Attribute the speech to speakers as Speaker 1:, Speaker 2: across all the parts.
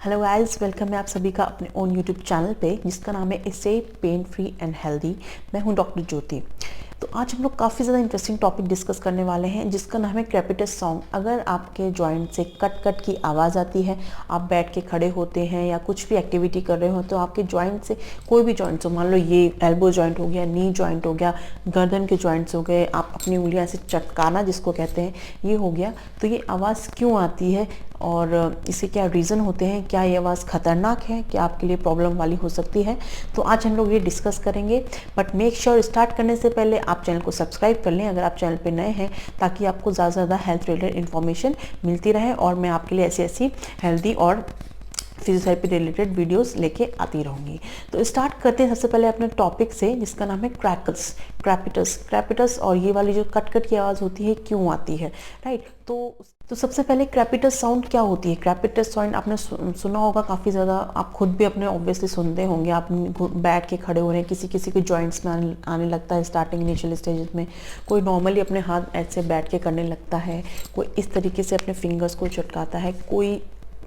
Speaker 1: Hello guys, welcome है आप सभी का अपने ओन यूट्यूब चैनल पे जिसका नाम है stay pain free and healthy. मैं हूं डॉक्टर ज्योति। तो आज हम लोग काफ़ी ज़्यादा इंटरेस्टिंग टॉपिक डिस्कस करने वाले हैं जिसका नाम है क्रेपिटस साउंड। अगर आपके जॉइंट से कट कट की आवाज़ आती है, आप बैठ के खड़े होते हैं या कुछ भी एक्टिविटी कर रहे हो, तो आपके जॉइंट से कोई भी जॉइंट हो, मान लो ये एल्बो जॉइंट हो गया, नी जॉइंट हो गया, गर्दन के जॉइंट्स हो गए, आप अपनी उंगलियां से चटकाना जिसको कहते हैं, ये हो गया। तो ये आवाज़ क्यों आती है और इसके क्या रीज़न होते हैं, क्या ये आवाज़ ख़तरनाक है, क्या आपके लिए प्रॉब्लम वाली हो सकती है, तो आज हम लोग ये डिस्कस करेंगे। बट मेक श्योर स्टार्ट करने से पहले आप चैनल को सब्सक्राइब कर लें अगर आप चैनल पे नए हैं, ताकि आपको ज़्यादा से ज़्यादा हेल्थ रिलेटेड इन्फॉर्मेशन मिलती रहे और मैं आपके लिए ऐसी ऐसी हेल्दी और फिजियोथेरेपी रिलेटेड वीडियोस लेके आती रहूँगी। तो स्टार्ट करते हैं सबसे पहले अपने टॉपिक से जिसका नाम है क्रैपिटस। और ये वाली जो कट कट की आवाज़ होती है क्यों आती है, राइट। तो सबसे पहले क्रैपिटस साउंड क्या होती है। क्रैपिटस साउंड आपने सुना होगा काफ़ी ज़्यादा, आप खुद भी अपने ऑब्वियसली सुनते होंगे। आप बैठ के खड़े हो रहे हैं, किसी किसी के जॉइंट्स में आने लगता है स्टार्टिंग इनिशियल स्टेजेस में, कोई नॉर्मली अपने हाथ ऐसे बैठ के करने लगता है, कोई इस तरीके से अपने फिंगर्स को चटकाता है,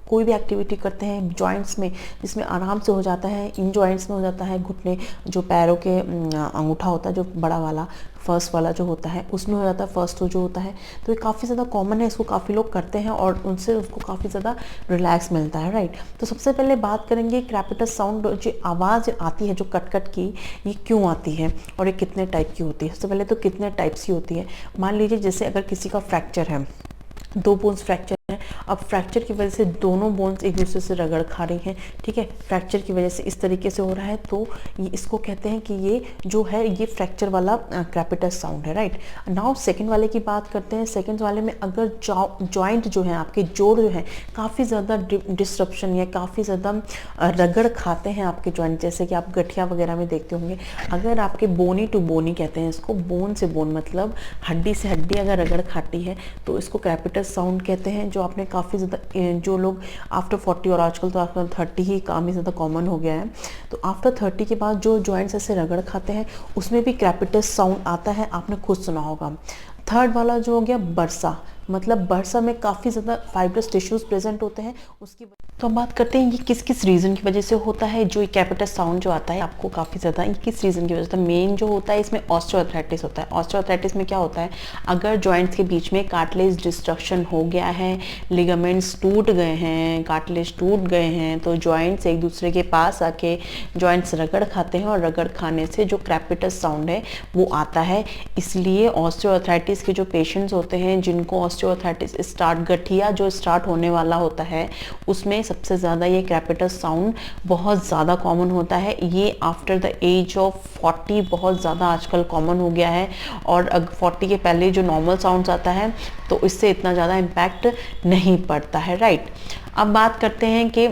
Speaker 1: कोई भी एक्टिविटी करते हैं जॉइंट्स में जिसमें आराम से हो जाता है। इन जॉइंट्स में हो जाता है घुटने, जो पैरों के अंगूठा होता है, जो बड़ा वाला फर्स्ट वाला जो होता है, उसमें हो जाता है फर्स्ट जो होता है। तो ये काफ़ी ज़्यादा कॉमन है, इसको काफ़ी लोग करते हैं और उनसे उसको काफ़ी ज़्यादा रिलैक्स मिलता है, राइट। तो सबसे पहले बात करेंगे क्रैपिटस साउंड, जो आवाज़ आती है जो कट कट की, ये क्यों आती है और ये कितने टाइप की होती है। सबसे पहले तो कितने टाइप्स की होती है। मान लीजिए जैसे अगर किसी का फ्रैक्चर है, 2 बोन्स फ्रैक्चर है, अब फ्रैक्चर की वजह से दोनों बोन्स एक दूसरे से रगड़ खा रही हैं, ठीक है, फ्रैक्चर की वजह से इस तरीके से हो रहा है, तो ये इसको कहते हैं कि ये जो है ये फ्रैक्चर वाला क्रैपिटस साउंड है, राइट। नाउ सेकंड वाले की बात करते हैं। सेकंड वाले में अगर जॉइंट जो है, आपके जोड़ जो है काफ़ी ज़्यादा डिस्ट्रप्शन या काफ़ी ज़्यादा रगड़ खाते हैं आपके जॉइंट, जैसे कि आप गठिया वगैरह में देखते होंगे। अगर आपके बोनी टू बोनी कहते हैं इसको, बोन से बोन मतलब हड्डी से हड्डी अगर रगड़ खाती है तो इसको क्रैपिटस साउंड कहते हैं। जो आपने काफ़ी ज़्यादा, जो लोग आफ्टर 40 और आजकल तो आफ्टर 30 ही काफ़ी ज़्यादा कॉमन हो गया है, तो आफ्टर 30 के बाद जो जॉइंट्स ऐसे रगड़ खाते हैं उसमें भी क्रैपिटस साउंड आता है, आपने खुद सुना होगा। थर्ड वाला जो हो गया बर्सा, मतलब बर्सा में काफ़ी ज़्यादा फाइब्रस टिश्यूज़ प्रेजेंट होते हैं उसकी। तो हम बात करते हैं ये किस किस रीज़न की वजह से होता है। जो क्रैपिटस साउंड जो आता है आपको काफ़ी ज़्यादा, ये किस रीज़न की वजह से। मेन जो होता है इसमें ऑस्टियोआर्थराइटिस होता है। ऑस्टियोआर्थराइटिस में क्या होता है, अगर जॉइंट्स के बीच में कार्टिलेज डिस्ट्रक्शन हो गया है, लिगामेंट्स टूट गए हैं, कार्टिलेज टूट गए हैं, तो जॉइंट्स एक दूसरे के पास आके जॉइंट्स रगड़ खाते हैं और रगड़ खाने से जो क्रैपिटस साउंड है वो आता है। इसलिए ऑस्टियोआर्थराइटिस के जो पेशेंट्स होते हैं जिनको ऑस्टियोआर्थराइटिस गठिया जो स्टार्ट होने वाला होता है, उसमें सबसे ज़्यादा ये क्रैपिटस साउंड बहुत ज़्यादा कॉमन होता है। ये आफ्टर द एज ऑफ 40 बहुत ज़्यादा आजकल कॉमन हो गया है, और 40 के पहले जो नॉर्मल साउंड्स आता है तो इससे इतना ज़्यादा इम्पैक्ट नहीं पड़ता है, राइट। अब बात करते हैं कि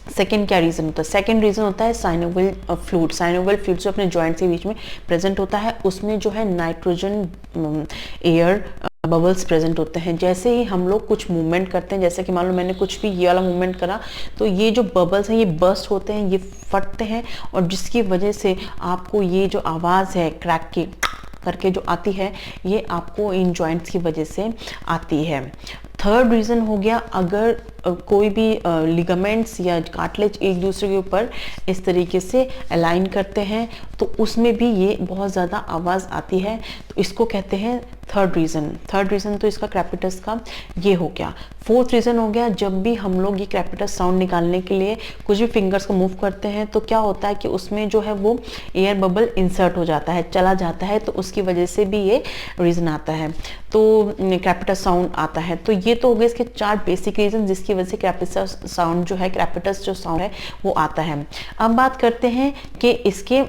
Speaker 1: सेकेंड क्या रीज़न होता है। सेकेंड रीज़न होता है साइनोवियल फ्लूइड। साइनोवियल फ्लूइड जो अपने जॉइंट के बीच में प्रेजेंट होता है, उसमें जो है नाइट्रोजन एयर बबल्स प्रेजेंट होते हैं। जैसे ही हम लोग कुछ मूवमेंट करते हैं, जैसे कि मान लो मैंने कुछ भी ये वाला मूवमेंट करा, तो ये जो बबल्स हैं ये बर्स्ट होते हैं, ये फटते हैं, और जिसकी वजह से आपको ये जो आवाज़ है क्रैक की करके जो आती है, ये आपको इन जॉइंट्स की वजह से आती है। थर्ड रीज़न हो गया, अगर कोई भी लिगामेंट्स या कार्टिलेज एक दूसरे के ऊपर इस तरीके से अलाइन करते हैं तो उसमें भी ये बहुत ज़्यादा आवाज़ आती है, तो इसको कहते हैं थर्ड रीज़न तो इसका क्रैपिटस का ये हो गया। फोर्थ रीज़न हो गया, जब भी हम लोग ये क्रैपिटस साउंड निकालने के लिए कुछ भी फिंगर्स को मूव करते हैं तो क्या होता है कि उसमें जो है वो एयर बबल इंसर्ट हो जाता है, चला जाता है, तो उसकी वजह से भी ये रीज़न आता है, तो क्रैपिटस साउंड आता है। तो ये तो हो गए इसके 4 बेसिक रीज़न जिसकी वजह से क्रैपिटस साउंड जो है, क्रैपिटस जो साउंड है वो आता है। अब बात करते हैं कि इसके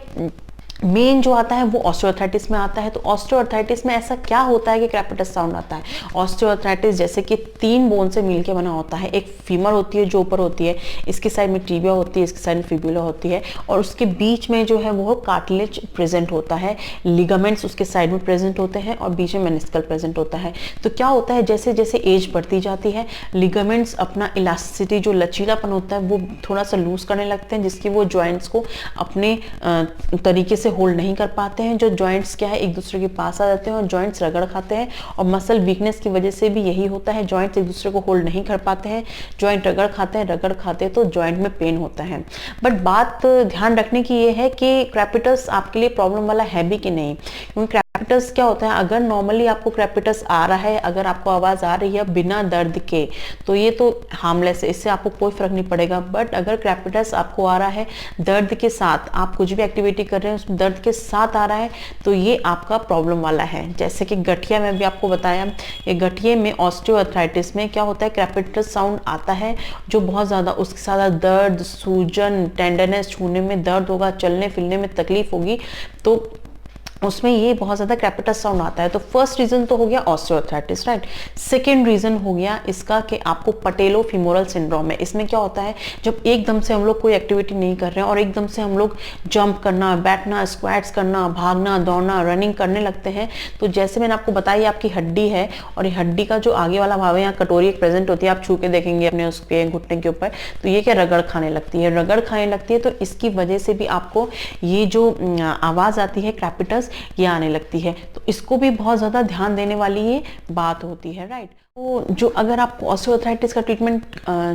Speaker 1: मेन जो आता है वो ऑस्टियोआर्थराइटिस में आता है। तो ऑस्टियोआर्थराइटिस में ऐसा क्या होता है कि क्रैपिटस साउंड आता है। ऑस्टियोआर्थराइटिस जैसे कि 3 बोन से मिलके बना होता है। एक फीमर होती है जो ऊपर होती है, इसकी साइड में टिबिया होती है, इसकी साइड में फिब्यूला होती है, और उसके बीच में जो है वो कार्टिलेज प्रेजेंट होता है, लिगामेंट्स उसके साइड में प्रेजेंट होते हैं, और बीच में मेनिस्कल प्रेजेंट होता है। तो क्या होता है, जैसे जैसे एज बढ़ती जाती है, लिगामेंट्स अपना इलास्टिसिटी जो लचीलापन होता है वो थोड़ा सा लूज करने लगते हैं, जिसकी वो जॉइंट्स को अपने तरीके से से होल्ड नहीं कर पाते हैं, जो जॉइंट्स क्या है एक दूसरे के पास आ जाते हैं और जॉइंट्स रगड़ खाते हैं, और मसल वीकनेस की वजह से भी यही होता है, जॉइंट्स एक दूसरे को होल्ड नहीं कर पाते हैं, जॉइंट रगड़ खाते हैं, रगड़ खाते हैं तो जॉइंट में पेन होता है। बट बात ध्यान रखने की ये है कि क्रेपिटस आपके लिए प्रॉब्लम वाला है भी कि नहीं, क्योंकि क्रेपिटस क्या होता है, अगर नॉर्मली आपको क्रेपिटस आ रहा है, अगर आपको आवाज आ रही है बिना दर्द के, तो ये तो हार्मलेस है, इससे आपको कोई फर्क नहीं पड़ेगा। बट अगर क्रेपिटस आपको आ रहा है दर्द के साथ, आप कुछ भी एक्टिविटी कर रहे हैं उसमें दर्द के साथ आ रहा है, तो ये आपका प्रॉब्लम वाला है। जैसे कि गठिया में भी आपको बताया, ये गठिए में ऑस्टियोआर्थराइटिस में क्या होता है, क्रेपिटस साउंड आता है जो बहुत ज्यादा, उसके साथ दर्द, सूजन, टेंडरनेस, छूने में दर्द होगा, चलने फिरने में तकलीफ होगी, तो उसमें ये बहुत ज़्यादा क्रेपिटस साउंड आता है। तो फर्स्ट रीज़न तो हो गया ऑस्टियोआर्थराइटिस, राइट। सेकेंड रीज़न हो गया इसका कि आपको पटेलो-फीमोरल सिंड्रोम है। इसमें क्या होता है, जब एकदम से हम लोग कोई एक्टिविटी नहीं कर रहे हैं और एकदम से हम लोग जंप करना, बैठना, स्क्वाट्स करना, भागना, दौड़ना, रनिंग करने लगते हैं, तो जैसे मैंने आपको बताया आपकी हड्डी है, और ये हड्डी का जो आगे वाला भाग है, यहाँ कटोरी एक प्रेजेंट होती है, आप छू के देखेंगे अपने उसके घुटने के ऊपर, तो ये क्या रगड़ खाने लगती है, रगड़ खाने लगती है, तो इसकी वजह से भी आपको ये जो आवाज़ आती है क्रेपिटस, ये आने लगती है। तो इसको भी बहुत ज्यादा ध्यान देने वाली ये बात होती है, राइट। तो जो अगर आपको ऑस्टियोआर्थराइटिस का ट्रीटमेंट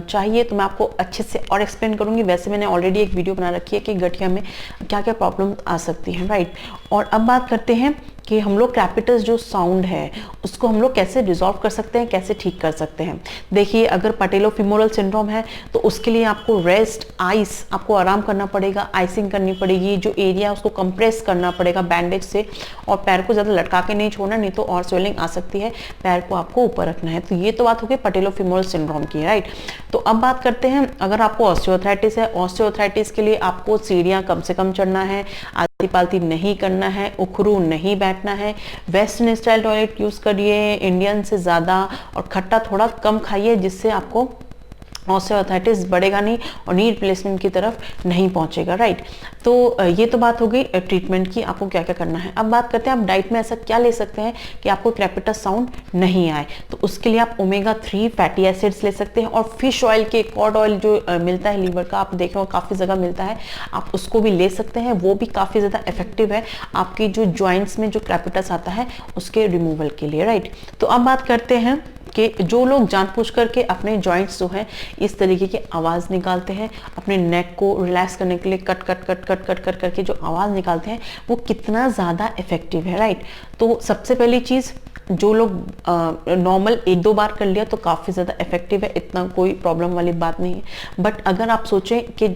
Speaker 1: चाहिए तो मैं आपको अच्छे से और एक्सप्लेन करूंगी। वैसे मैंने ऑलरेडी एक वीडियो बना रखी है कि गठिया में क्या क्या प्रॉब्लम आ सकती है, राइट। और अब बात करते हैं कि हम लोग क्रेपिटस जो साउंड है उसको हम लोग कैसे रिजॉल्व कर सकते हैं, कैसे ठीक कर सकते हैं। देखिए, अगर पटेलो-फीमोरल सिंड्रोम है तो उसके लिए आपको रेस्ट, आइस, आपको आराम करना पड़ेगा, आइसिंग करनी पड़ेगी, जो एरिया है उसको कंप्रेस करना पड़ेगा बैंडेज से, और पैर को ज़्यादा लटका के नहीं छोड़ना, नहीं तो और स्वेलिंग आ सकती है, पैर को आपको ऊपर रखना है। तो ये तो बात हो गई पटेलो-फीमोरल सिंड्रोम की, राइट। तो अब बात करते हैं, अगर आपको ऑस्टियोआर्थराइटिस है, ऑस्टियोआर्थराइटिस के लिए आपको सीढ़ियाँ कम से कम चढ़ना है, आलती-पालती नहीं करना है, उखरू नहीं बैठना है, वेस्टर्न स्टाइल टॉयलेट यूज करिए इंडियन से ज्यादा, और खट्टा थोड़ा कम खाइए, जिससे आपको ऑस्टियोआर्थराइटिस बढ़ेगा नहीं और नी रिप्लेसमेंट की तरफ नहीं पहुंचेगा, राइट। तो ये तो बात हो गई ट्रीटमेंट की, आपको क्या क्या करना है। अब बात करते हैं आप डाइट में ऐसा क्या ले सकते हैं कि आपको क्रेपिटस साउंड नहीं आए। तो उसके लिए आप ओमेगा 3 फैटी एसिड्स ले सकते हैं, और फिश ऑयल के कॉड ऑयल जो मिलता है लीवर का, आप देखें काफ़ी जगह मिलता है, आप उसको भी ले सकते हैं, वो भी काफ़ी ज़्यादा इफेक्टिव है आपकी जो जॉइंट्स में जो क्रेपिटस आता है उसके रिमूवल के लिए, राइट। तो अब बात करते हैं कि जो लोग जानबूझ करके अपने जॉइंट्स जो हैं इस तरीके की आवाज़ निकालते हैं, अपने नेक को रिलैक्स करने के लिए cut cut cut cut cut cut करके जो आवाज़ निकालते हैं, वो कितना ज़्यादा इफेक्टिव है, राइट। तो सबसे पहली चीज़, जो लोग नॉर्मल 1-2 बार कर लिया तो काफ़ी ज़्यादा इफेक्टिव है, इतना कोई प्रॉब्लम वाली बात नहीं है। बट अगर आप सोचें कि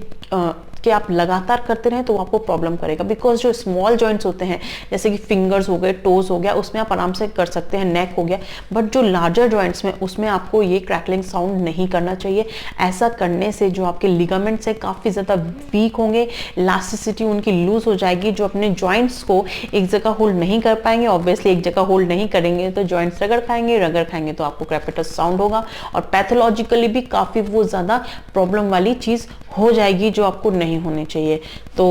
Speaker 1: आप लगातार करते रहें तो आपको प्रॉब्लम करेगा, बिकॉज जो स्मॉल जॉइंट्स होते हैं जैसे कि फिंगर्स हो गए, टोज हो गया, उसमें आप आराम से कर सकते हैं, नेक हो गया, बट जो लार्जर जॉइंट्स में उसमें आपको ये क्रैकलिंग साउंड नहीं करना चाहिए। ऐसा करने से जो आपके लिगामेंट्स है काफ़ी ज़्यादा वीक होंगे, इलास्टिसिटी उनकी लूज हो जाएगी, जो अपने जॉइंट्स को एक जगह होल्ड नहीं कर पाएंगे, ऑब्वियसली एक जगह होल्ड नहीं करेंगे तो जॉइंट्स रगड़ खाएंगे तो आपको क्रेपिटस साउंड होगा, और पैथोलॉजिकली भी काफ़ी वो ज़्यादा प्रॉब्लम वाली चीज़ हो जाएगी जो आपको नहीं होनी चाहिए। तो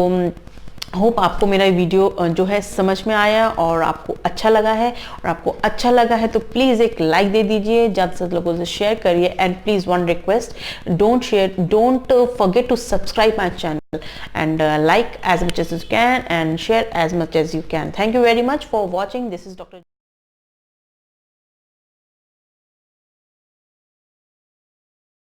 Speaker 1: होप आपको मेरा वीडियो जो है समझ में आया और आपको अच्छा लगा है, और आपको अच्छा लगा है तो प्लीज़ एक लाइक दे दीजिए, ज़्यादा से ज़्यादा लोगों से शेयर करिए, and please one request, don't forget to subscribe my channel and like as much as you can and share as much as you can. Thank you very much for watching. This is Dr.